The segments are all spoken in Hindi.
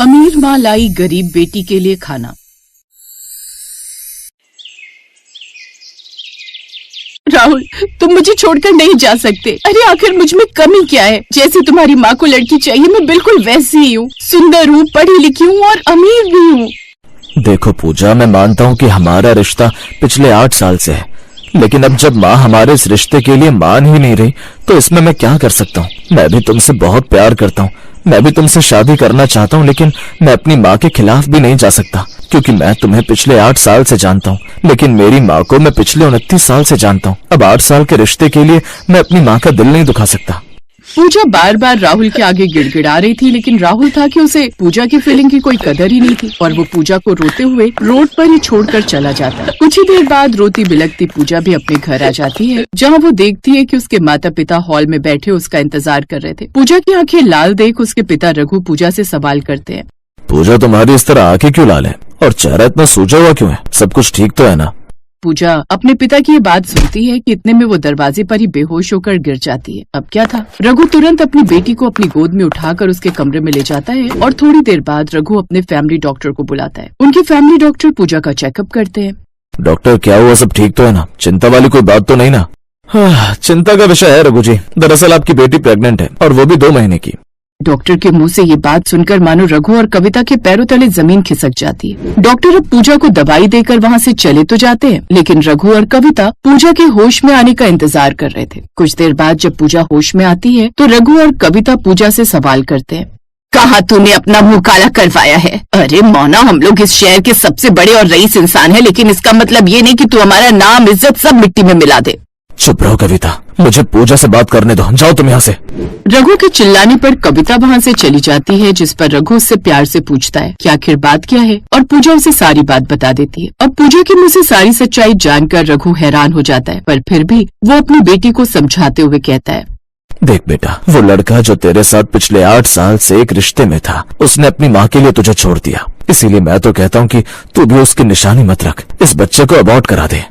अमीर माँ लाई गरीब बेटी के लिए खाना। राहुल, तुम मुझे छोड़कर नहीं जा सकते। अरे आखिर मुझ में कमी क्या है? जैसे तुम्हारी माँ को लड़की चाहिए, मैं बिल्कुल वैसी ही हूँ। सुंदर हूँ, पढ़ी लिखी हूँ और अमीर भी हूँ। देखो पूजा, मैं मानता हूँ कि हमारा रिश्ता पिछले 8 साल से है, लेकिन अब जब माँ हमारे इस रिश्ते के लिए मान ही नहीं रही तो इसमें मैं क्या कर सकता हूँ। मैं भी तुमसे बहुत प्यार करता हूँ, मैं भी तुमसे शादी करना चाहता हूँ, लेकिन मैं अपनी माँ के खिलाफ भी नहीं जा सकता, क्योंकि मैं तुम्हें पिछले 8 साल से जानता हूँ, लेकिन मेरी माँ को मैं पिछले 29 साल से जानता हूँ। अब 8 साल के रिश्ते के लिए मैं अपनी माँ का दिल नहीं दुखा सकता। पूजा बार बार राहुल के आगे गिड़गिड़ा रही थी, लेकिन राहुल था कि उसे पूजा की फीलिंग की कोई कदर ही नहीं थी और वो पूजा को रोते हुए रोड पर ही छोड़कर चला जाता। कुछ ही देर बाद रोती बिलखती पूजा भी अपने घर आ जाती है, जहाँ वो देखती है कि उसके माता पिता हॉल में बैठे उसका इंतजार कर रहे थे। पूजा की आंखें लाल देख उसके पिता रघु पूजा से सवाल करते हैं। पूजा, तुम्हारी इस तरह आंखें क्यों लाल है और चेहरा इतना सूजा हुआ क्यों है? सब कुछ ठीक तो है ना? पूजा अपने पिता की ये बात सुनती है कि इतने में वो दरवाजे पर ही बेहोश होकर गिर जाती है। अब क्या था? रघु तुरंत अपनी बेटी को अपनी गोद में उठाकर उसके कमरे में ले जाता है और थोड़ी देर बाद रघु अपने फैमिली डॉक्टर को बुलाता है। उनके फैमिली डॉक्टर पूजा का चेकअप करते हैं। डॉक्टर, क्या हुआ? सब ठीक तो है ना? चिंता वाली कोई बात तो नहीं ना? चिंता का विषय है रघु जी, दरअसल आपकी बेटी प्रेग्नेंट है और वो भी 2 महीने की। डॉक्टर के मुंह से ये बात सुनकर मानो रघु और कविता के पैरों तले जमीन खिसक जाती है। डॉक्टर अब पूजा को दवाई देकर वहाँ से चले तो जाते हैं, लेकिन रघु और कविता पूजा के होश में आने का इंतजार कर रहे थे। कुछ देर बाद जब पूजा होश में आती है तो रघु और कविता पूजा से सवाल करते हैं। कहाँ तूने अपना मुंह काला करवाया है? अरे मौना, हम लोग इस शहर के सबसे बड़े और रईस इंसान है, लेकिन इसका मतलब ये नहीं कि तू हमारा नाम इज्जत सब मिट्टी में मिला दे। चुप रहो कविता, मुझे पूजा से बात करने दो, जाओ तुम यहाँ से। रघु के चिल्लाने पर कविता वहाँ से चली जाती है, जिस पर रघु उससे प्यार से पूछता है कि आखिर बात क्या है, और पूजा उसे सारी बात बता देती है। और पूजा के मुंह से सारी सच्चाई जानकर रघु हैरान हो जाता है, पर फिर भी वो अपनी बेटी को समझाते हुए कहता है। देख बेटा, वो लड़का जो तेरे साथ पिछले 8 साल से एक रिश्ते में था, उसने अपनी माँ के लिए तुझे छोड़ दिया। इसीलिए मैं तो कहता हूँ कि तू भी उसकी निशानी मत रख, इस बच्चे को अबॉर्ट करा दे।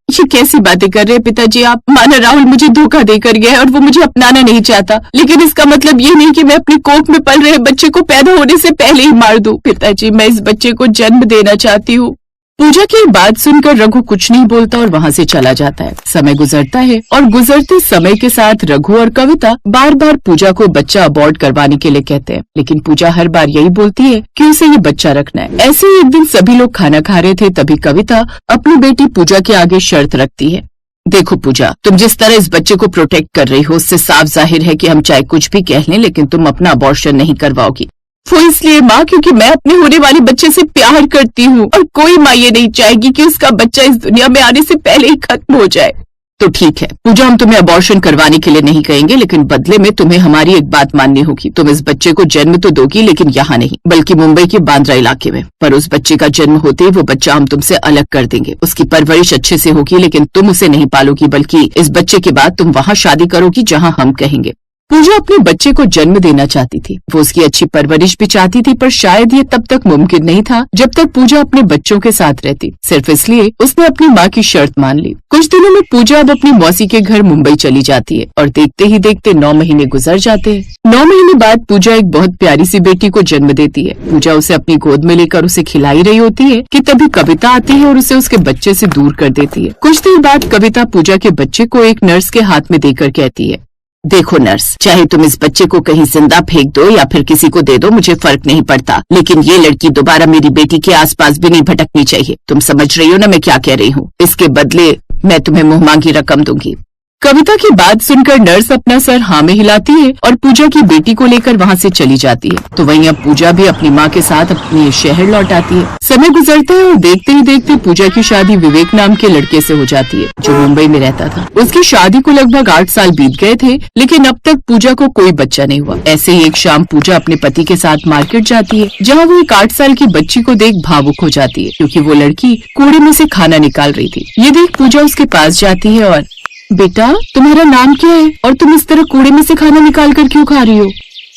ये कैसी बातें कर रहे हैं पिताजी आप? माना राहुल मुझे धोखा देकर गया है और वो मुझे अपनाना नहीं चाहता, लेकिन इसका मतलब ये नहीं कि मैं अपनी कोख में पल रहे बच्चे को पैदा होने से पहले ही मार दूं। पिताजी, मैं इस बच्चे को जन्म देना चाहती हूँ। पूजा की बात सुनकर रघु कुछ नहीं बोलता और वहाँ से चला जाता है। समय गुजरता है और गुजरते समय के साथ रघु और कविता बार बार पूजा को बच्चा अबॉर्ट करवाने के लिए कहते हैं, लेकिन पूजा हर बार यही बोलती है कि उसे ये बच्चा रखना है। ऐसे ही एक दिन सभी लोग खाना खा रहे थे, तभी कविता अपनी बेटी पूजा के आगे शर्त रखती है। देखो पूजा, तुम जिस तरह इस बच्चे को प्रोटेक्ट कर रही हो, उससे साफ जाहिर है कि हम चाहे कुछ भी कह लें, लेकिन तुम अपना अबॉर्शन नहीं करवाओगी। वो इसलिए माँ, क्योंकि मैं अपने होने वाले बच्चे से प्यार करती हूँ और कोई माँ ये नहीं चाहेगी कि उसका बच्चा इस दुनिया में आने से पहले ही खत्म हो जाए। तो ठीक है पूजा, हम तुम्हें अबॉर्शन करवाने के लिए नहीं कहेंगे, लेकिन बदले में तुम्हें हमारी एक बात माननी होगी। तुम इस बच्चे को जन्म तो दोगी, लेकिन यहाँ नहीं, बल्कि मुंबई के बांद्रा इलाके में। पर उस बच्चे का जन्म होते ही वो बच्चा हम तुमसे अलग कर देंगे। उसकी परवरिश अच्छे से होगी, लेकिन तुम उसे नहीं पालोगी, बल्कि इस बच्चे के बाद तुम वहाँ शादी करोगी जहाँ हम कहेंगे। पूजा अपने बच्चे को जन्म देना चाहती थी, वो उसकी अच्छी परवरिश भी चाहती थी, पर शायद ये तब तक मुमकिन नहीं था जब तक पूजा अपने बच्चों के साथ रहती। सिर्फ इसलिए उसने अपनी माँ की शर्त मान ली। कुछ दिनों में पूजा अब अपनी मौसी के घर मुंबई चली जाती है और देखते ही देखते 9 महीने गुजर जाते हैं। 9 महीने बाद पूजा एक बहुत प्यारी सी बेटी को जन्म देती है। पूजा उसे अपनी गोद में लेकर उसे खिलाई रही होती है कि तभी कविता आती है और उसे उसके बच्चे से दूर कर देती है। कुछ देर बाद कविता पूजा के बच्चे को एक नर्स के हाथ में देकर कहती है, देखो नर्स, चाहे तुम इस बच्चे को कहीं जिंदा फेंक दो या फिर किसी को दे दो, मुझे फर्क नहीं पड़ता, लेकिन ये लड़की दोबारा मेरी बेटी के आसपास भी नहीं भटकनी चाहिए। तुम समझ रही हो ना मैं क्या कह रही हूँ? इसके बदले मैं तुम्हें मुंह मांगी रकम दूंगी। कविता की बात सुनकर नर्स अपना सर हाँ में हिलाती है और पूजा की बेटी को लेकर वहाँ से चली जाती है। तो वहीं अब पूजा भी अपनी माँ के साथ अपने शहर लौट आती है। समय गुजरता है और देखते ही देखते पूजा की शादी विवेक नाम के लड़के से हो जाती है, जो मुंबई में रहता था। उसकी शादी को लगभग 8 साल बीत गए थे, लेकिन अब तक पूजा को कोई बच्चा नहीं हुआ। ऐसे ही एक शाम पूजा अपने पति के साथ मार्केट जाती है, जहाँ वो एक 8 साल की बच्ची को देख भावुक हो जाती है, क्योंकि वो लड़की कूड़े में से खाना निकाल रही थी। ये देख पूजा उसके पास जाती है और, बेटा तुम्हारा नाम क्या है और तुम इस तरह कूड़े में से खाना निकाल कर क्यों खा रही हो?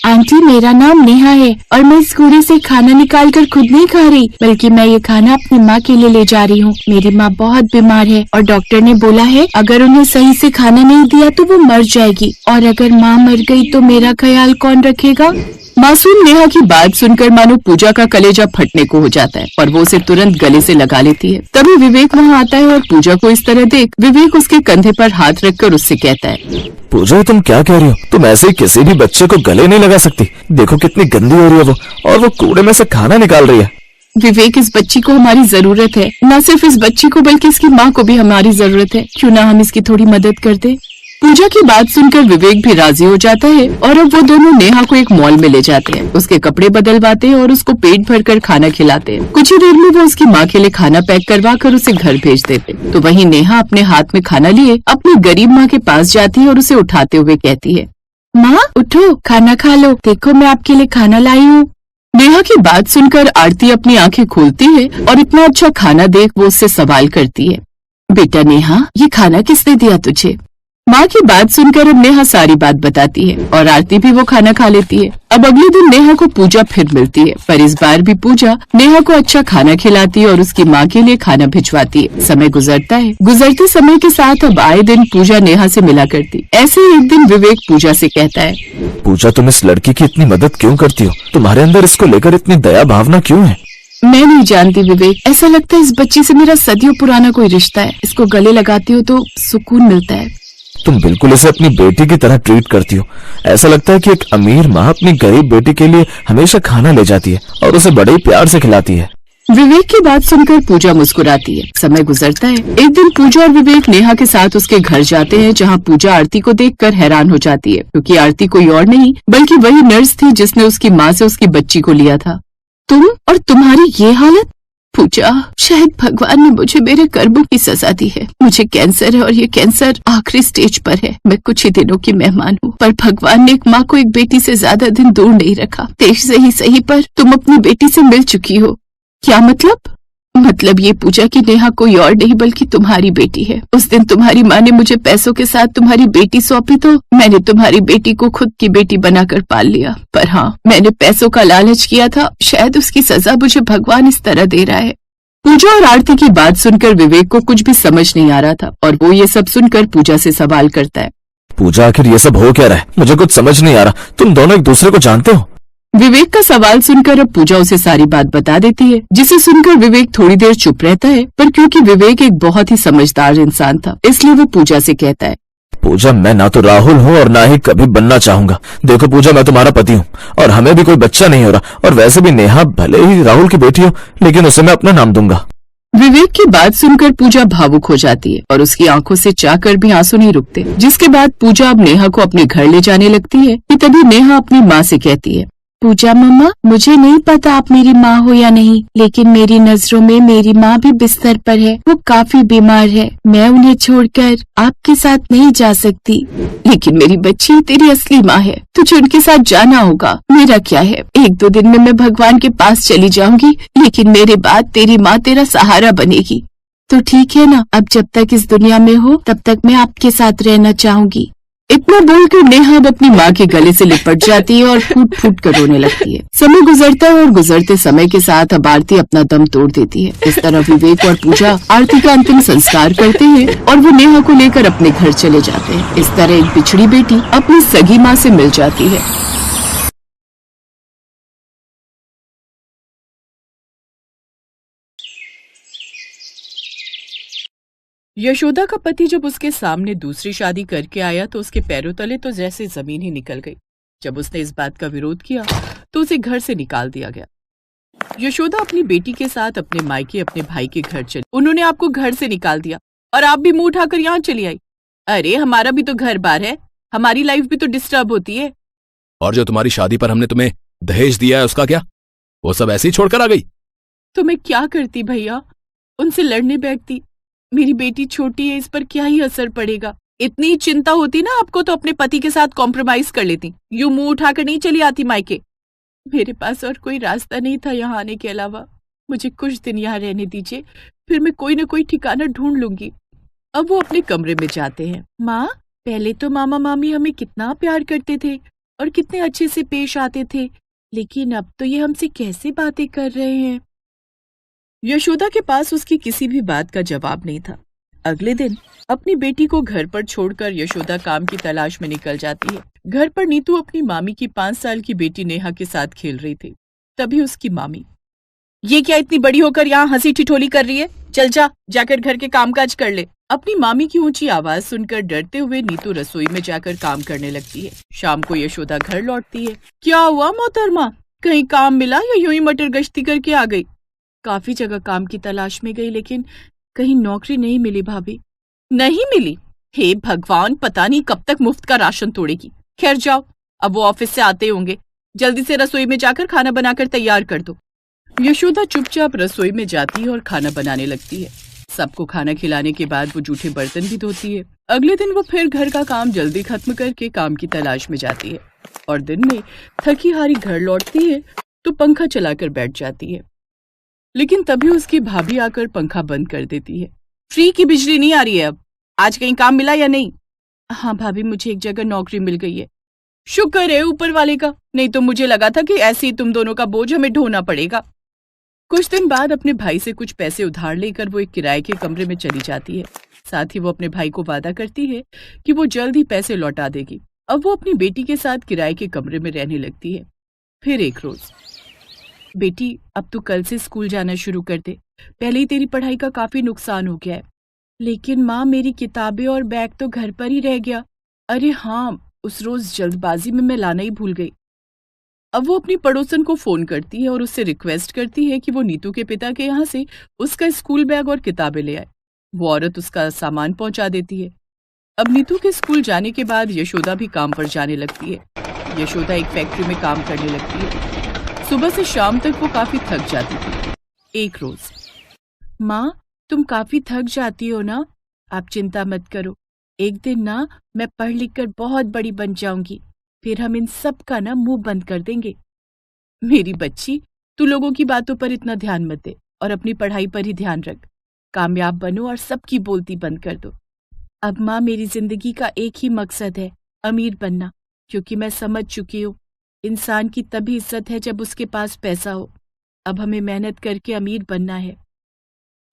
आंटी, मेरा नाम नेहा है और मैं इस कूड़े से खाना निकाल कर खुद नहीं खा रही, बल्कि मैं ये खाना अपनी माँ के लिए ले जा रही हूँ। मेरी माँ बहुत बीमार है और डॉक्टर ने बोला है अगर उन्हें सही से खाना नहीं दिया तो वो मर जाएगी, और अगर माँ मर गई तो मेरा ख्याल कौन रखेगा? मासूम नेहा की बात सुनकर मानो पूजा का कलेजा फटने को हो जाता है और वो उसे तुरंत गले से लगा लेती है। तभी विवेक वहाँ आता है और पूजा को इस तरह देख विवेक उसके कंधे पर हाथ रखकर उससे कहता है, पूजा तुम क्या कह रही हो? तुम ऐसे ही किसी भी बच्चे को गले नहीं लगा सकती। देखो कितनी गंदी हो रही है वो, और वो कूड़े में से खाना निकाल रही है। विवेक, इस बच्ची को हमारी जरूरत है। न सिर्फ इस बच्ची को बल्कि इसकी माँ को भी हमारी जरूरत है। क्यों ना हम इसकी थोड़ी मदद कर दे। पूजा की बात सुनकर विवेक भी राजी हो जाता है और अब वो दोनों नेहा को एक मॉल में ले जाते हैं। उसके कपड़े बदलवाते हैं और उसको पेट भरकर खाना खिलाते हैं। कुछ ही देर में वो उसकी माँ के लिए खाना पैक करवा कर उसे घर भेज देते। तो वहीं नेहा अपने हाथ में खाना लिए अपनी गरीब माँ के पास जाती है और उसे उठाते हुए कहती है, माँ उठो, खाना खा लो, देखो मैं आपके लिए खाना लाई हूँ। नेहा की बात सुनकर आरती अपनी आंखें खोलती है और इतना अच्छा खाना देख वो उससे सवाल करती है, बेटा नेहा, ये खाना किसने दिया तुझे? माँ की बात सुनकर अब नेहा सारी बात बताती है और आरती भी वो खाना खा लेती है। अब अगले दिन नेहा को पूजा फिर मिलती है, पर इस बार भी पूजा नेहा को अच्छा खाना खिलाती है और उसकी माँ के लिए खाना भिजवाती है। समय गुजरता है। गुजरते समय के साथ अब आए दिन पूजा नेहा से मिला करती। ऐसे ही एक दिन विवेक पूजा से कहता है, पूजा तुम इस लड़की की इतनी मदद क्यों करती हो? तुम्हारे अंदर इसको लेकर इतनी दया भावना क्यों है? मैं नहीं जानती विवेक, ऐसा लगता है इस बच्ची से मेरा सदियों पुराना कोई रिश्ता है। इसको गले लगाती हो तो सुकून मिलता है। तुम बिल्कुल इसे अपनी बेटी की तरह ट्रीट करती हो। ऐसा लगता है कि एक अमीर माँ अपनी गरीब बेटी के लिए हमेशा खाना ले जाती है और उसे बड़े ही प्यार से खिलाती है। विवेक की बात सुनकर पूजा मुस्कुराती है। समय गुजरता है। एक दिन पूजा और विवेक नेहा के साथ उसके घर जाते हैं, जहाँ पूजा आरती को देखकर हैरान हो जाती है, क्योंकि आरती कोई और नहीं बल्कि वही नर्स थी जिसने उसकी माँ से उसकी बच्ची को लिया था। तुम और तुम्हारी ये हालत? पूजा, शायद भगवान ने मुझे मेरे कर्मों की सजा दी है। मुझे कैंसर है और ये कैंसर आखिरी स्टेज पर है। मैं कुछ ही दिनों की मेहमान हूँ, पर भगवान ने एक माँ को एक बेटी से ज्यादा दिन दूर नहीं रखा। देश से ही सही, पर तुम अपनी बेटी से मिल चुकी हो। क्या मतलब? मतलब ये पूजा की नेहा कोई और नहीं बल्कि तुम्हारी बेटी है। उस दिन तुम्हारी माँ ने मुझे पैसों के साथ तुम्हारी बेटी सौंपी तो मैंने तुम्हारी बेटी को खुद की बेटी बनाकर पाल लिया। पर हाँ, मैंने पैसों का लालच किया था। शायद उसकी सजा मुझे भगवान इस तरह दे रहा है। पूजा और आरती की बात सुनकर विवेक को कुछ भी समझ नहीं आ रहा था और वो ये सब सुनकर पूजा से सवाल करता है, पूजा आखिर ये सब हो क्या रहा है? मुझे कुछ समझ नहीं आ रहा। तुम दोनों एक दूसरे को जानते हो? विवेक का सवाल सुनकर अब पूजा उसे सारी बात बता देती है, जिसे सुनकर विवेक थोड़ी देर चुप रहता है। पर क्योंकि विवेक एक बहुत ही समझदार इंसान था, इसलिए वो पूजा से कहता है, पूजा, मैं ना तो राहुल हूँ और ना ही कभी बनना चाहूंगा। देखो पूजा, मैं तुम्हारा पति हूँ और हमें भी कोई बच्चा नहीं हो रहा। और वैसे भी नेहा भले ही राहुल की बेटी हो, लेकिन उसे मैं अपना नाम दूंगा। विवेक की बात सुनकर पूजा भावुक हो जाती है और उसकी आंखों से चाहकर भी आंसू नहीं रुकते। जिसके बाद पूजा अब नेहा को अपने घर ले जाने लगती है कि तभी नेहा अपनी माँ से कहती है, पूजा मम्मा, मुझे नहीं पता आप मेरी माँ हो या नहीं, लेकिन मेरी नजरों में मेरी माँ भी बिस्तर पर है। वो काफी बीमार है। मैं उन्हें छोड़कर आपके साथ नहीं जा सकती। लेकिन मेरी बच्ची तेरी असली माँ है, तुझे उनके साथ जाना होगा। मेरा क्या है, 1-2 दिन में मैं भगवान के पास चली जाऊंगी, लेकिन मेरे बाद तेरी माँ तेरा सहारा बनेगी। तो ठीक है ना, अब जब तक इस दुनिया में हो तब तक मैं आपके साथ रहना चाहूंगी। इतना बोलकर नेहा अब अपनी माँ के गले से लिपट जाती है और फूट फूट कर रोने लगती है। समय गुजरता है और गुजरते समय के साथ अब आरती अपना दम तोड़ देती है। इस तरह विवेक और पूजा आरती का अंतिम संस्कार करते हैं और वो नेहा को लेकर अपने घर चले जाते हैं। इस तरह एक बिछड़ी बेटी अपनी सगी माँ से मिल जाती है। यशोदा का पति जब उसके सामने दूसरी शादी करके आया तो उसके पैरों तले तो जैसे जमीन ही निकल गई। जब उसने इस बात का विरोध किया तो उसे घर से निकाल दिया गया। यशोदा अपनी बेटी के साथ अपने मायके अपने भाई के घर चली। उन्होंने आपको घर से निकाल दिया और आप भी मुंह उठाकर यहाँ चली आई। अरे हमारा भी तो घर बार है, हमारी लाइफ भी तो डिस्टर्ब होती है। और जो तुम्हारी शादी पर हमने तुम्हें दहेज दिया है उसका क्या? वो सब ऐसे ही छोड़कर आ गई? तो मैं क्या करती भैया, उनसे लड़ने बैठती। मेरी बेटी छोटी है, इस पर क्या ही असर पड़ेगा। इतनी चिंता होती ना आपको तो अपने पति के साथ कॉम्प्रोमाइज कर लेती। यूं मुंह उठाकर नहीं चली आती मायके। मेरे पास और कोई रास्ता नहीं था यहाँ आने के अलावा। मुझे कुछ दिन यहाँ रहने दीजिए, फिर मैं कोई न कोई ठिकाना ढूंढ लूंगी। अब वो अपने कमरे में जाते हैं। माँ, पहले तो मामा मामी हमें कितना प्यार करते थे और कितने अच्छे से पेश आते थे, लेकिन अब तो ये हमसे कैसे बातें कर रहे हैं। यशोदा के पास उसकी किसी भी बात का जवाब नहीं था। अगले दिन अपनी बेटी को घर पर छोड़कर यशोदा काम की तलाश में निकल जाती है। घर पर नीतू अपनी मामी की 5 साल की बेटी नेहा के साथ खेल रही थी। तभी उसकी मामी, ये क्या इतनी बड़ी होकर यहाँ हंसी ठिठोली कर रही है? चल जाकर घर के कामकाज कर ले। अपनी मामी की ऊंची आवाज सुनकर डरते हुए नीतू रसोई में जाकर काम करने लगती है। शाम को यशोदा घर लौटती है। क्या हुआ मोहतरमा, कहीं काम मिला या यूं ही मटर गश्ती करके आ गई? काफी जगह काम की तलाश में गई लेकिन कहीं नौकरी नहीं मिली भाभी। नहीं मिली? हे भगवान, पता नहीं कब तक मुफ्त का राशन तोड़ेगी। खैर जाओ, अब वो ऑफिस से आते होंगे, जल्दी से रसोई में जाकर खाना बनाकर तैयार कर दो। यशोदा चुपचाप रसोई में जाती है और खाना बनाने लगती है। सबको खाना खिलाने के बाद वो जूठे बर्तन भी धोती है। अगले दिन वो फिर घर का काम जल्दी खत्म करके काम की तलाश में जाती है और दिन में थकी हारी घर लौटती है तो पंखा चलाकर बैठ जाती है। लेकिन तभी उसकी भाभी आकर पंखा बंद कर देती है। फ्री की बिजली नहीं आ रही है अब, आज कहीं काम मिला या नहीं? हाँ भाभी, मुझे एक जगह नौकरी मिल गई है। शुक्र है ऊपर वाले का, नहीं तो मुझे लगा था कि ऐसे ही तुम दोनों का बोझ हमें ढोना पड़ेगा। कुछ दिन बाद अपने भाई से कुछ पैसे उधार लेकर वो एक किराए के कमरे में चली जाती है। साथ ही वो अपने भाई को वादा करती है कि वो जल्द ही पैसे लौटा देगी। अब वो अपनी बेटी के साथ किराए के कमरे में रहने लगती है। फिर एक रोज, बेटी अब तू कल से स्कूल जाना शुरू कर दे, पहले ही तेरी पढ़ाई का काफी नुकसान हो गया है। लेकिन माँ, मेरी किताबें और बैग तो घर पर ही रह गया। अरे हाँ, उस रोज जल्दबाजी में मैं लाना ही भूल गई। अब वो अपनी पड़ोसन को फोन करती है और उससे रिक्वेस्ट करती है कि वो नीतू के पिता के यहाँ से उसका स्कूल बैग और किताबें ले आए। वो औरत उसका सामान पहुंचा देती है। अब नीतू के स्कूल जाने के बाद यशोदा भी काम पर जाने लगती है। यशोदा एक फैक्ट्री में काम करने लगती है। सुबह से शाम तक वो काफी थक जाती थी। एक रोज, माँ तुम काफी थक जाती हो ना? आप चिंता मत करो, एक दिन ना मैं पढ़ लिख कर बहुत बड़ी बन जाऊंगी, फिर हम इन सब का ना मुंह बंद कर देंगे। मेरी बच्ची, तू लोगों की बातों पर इतना ध्यान मत दे और अपनी पढ़ाई पर ही ध्यान रख। कामयाब बनो और सबकी बोलती बंद कर दो। अब माँ, मेरी जिंदगी का एक ही मकसद है, अमीर बनना, क्योंकि मैं समझ चुकी हूँ इंसान की तभी इज्जत है जब उसके पास पैसा हो। अब हमें मेहनत करके अमीर बनना है।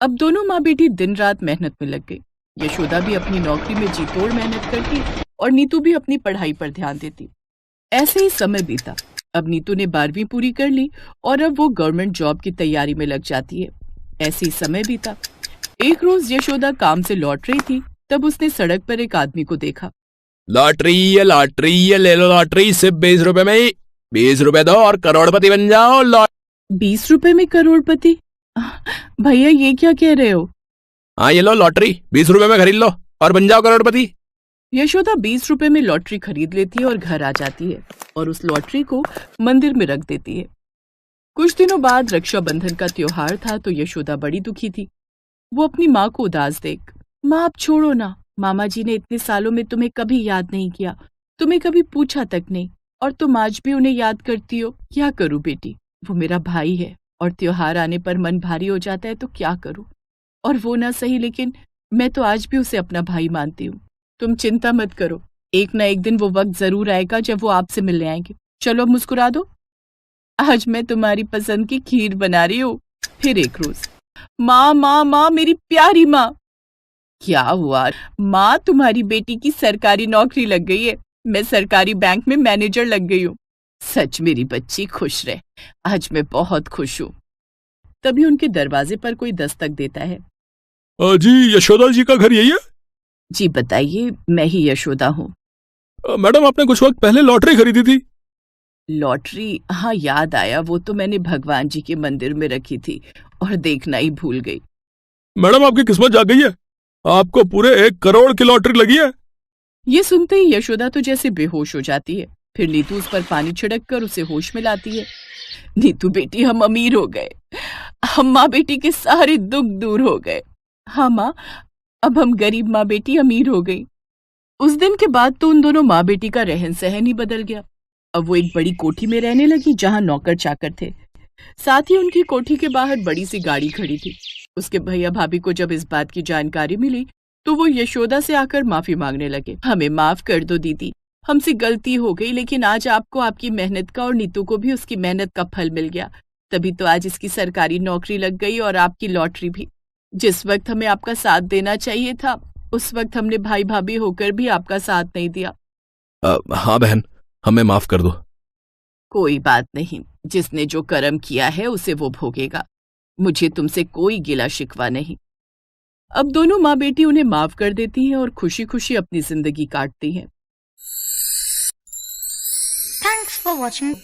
अब दोनों माँ बेटी दिन रात मेहनत में लग गई। यशोदा भी अपनी नौकरी में जी तोड़ मेहनत करती और नीतू भी अपनी पढ़ाई पर ध्यान देती। ऐसे ही समय बीता। अब नीतू ने 12वीं पूरी कर ली और अब वो गवर्नमेंट जॉब की तैयारी में लग जाती है। ऐसे ही समय बीता। एक रोज यशोदा काम से लौट रही थी, तब उसने सड़क पर एक आदमी को देखा। लॉटरी है, ले लो लॉटरी, सिर्फ 20 रुपए में ही। 20 रुपए दो और करोड़पति बन जाओ। 20 रुपए में करोड़पति? भैया ये क्या कह रहे हो? हाँ, ये लो लॉटरी, 20 रुपए में खरीद लो और बन जाओ करोड़पति। यशोदा 20 रुपए में लॉटरी खरीद लेती है और घर आ जाती है और उस लॉटरी को मंदिर में रख देती है। कुछ दिनों बाद रक्षाबंधन का त्योहार था तो यशोदा बड़ी दुखी थी। वो अपनी माँ को उदास देख, माँ अब छोड़ो ना, मामा जी ने इतने सालों में तुम्हें कभी याद नहीं किया, तुम्हें कभी पूछा तक नहीं, और तुम आज भी उन्हें याद करती हो। क्या करूं बेटी, वो मेरा भाई है और त्योहार आने पर मन भारी हो जाता है तो क्या करूं। और वो ना सही, लेकिन मैं तो आज भी उसे अपना भाई मानती हूँ। तुम चिंता मत करो, एक ना एक दिन वो वक्त जरूर आएगा जब वो आपसे मिलने आएंगे। चलो अब मुस्कुरा दो, आज मैं तुम्हारी पसंद की खीर बना रही हूँ। फिर एक रोज, माँ माँ माँ, मेरी प्यारी माँ। क्या हुआ? माँ, तुम्हारी बेटी की सरकारी नौकरी लग गई है, मैं सरकारी बैंक में मैनेजर लग गई हूँ। सच मेरी बच्ची, खुश रहे, आज मैं बहुत खुश हूँ। तभी उनके दरवाजे पर कोई दस्तक देता है। जी, यशोदा जी का घर यही है? जी बताइए, मैं ही यशोदा हूँ। मैडम, आपने कुछ वक्त पहले लॉटरी खरीदी थी। लॉटरी? हाँ याद आया, वो तो मैंने भगवान जी के मंदिर में रखी थी और देखना ही भूल गई। मैडम, आपकी किस्मत जाग गई है, आपको पूरे 1 करोड़ की लॉटरी लगी है। ये सुनते ही यशोदा तो जैसे बेहोश हो जाती है। फिर नीतू उस पर पानी छिड़क कर उसे होश में लाती है। नीतू बेटी, हम अमीर हो गए, हम माँ बेटी के सारे दुख दूर हो गए। हाँ माँ, अब हम गरीब माँ बेटी अमीर हो गई। उस दिन के बाद तो उन दोनों माँ बेटी का रहन सहन ही बदल गया। अब वो एक बड़ी कोठी में रहने लगी जहाँ नौकर चाकर थे। साथ ही उनकी कोठी के बाहर बड़ी सी गाड़ी खड़ी थी। उसके भैया भाभी को जब इस बात की जानकारी मिली तो वो यशोदा से आकर माफी मांगने लगे। हमें माफ कर दो दीदी, हमसे गलती हो गई, लेकिन आज आपको आपकी मेहनत का और नीतू को भी उसकी मेहनत का फल मिल गया, तभी तो आज इसकी सरकारी नौकरी लग गई और आपकी लॉटरी भी। जिस वक्त हमें आपका साथ देना चाहिए था उस वक्त हमने भाई भाभी होकर भी आपका साथ नहीं दिया। हाँ बहन, हमें माफ कर दो। कोई बात नहीं, जिसने जो कर्म किया है उसे वो भोगेगा। मुझे तुमसे कोई गिला शिकवा नहीं। अब दोनों माँ बेटी उन्हें माफ कर देती हैं और खुशी खुशी अपनी जिंदगी काटती हैं। Thanks for watching.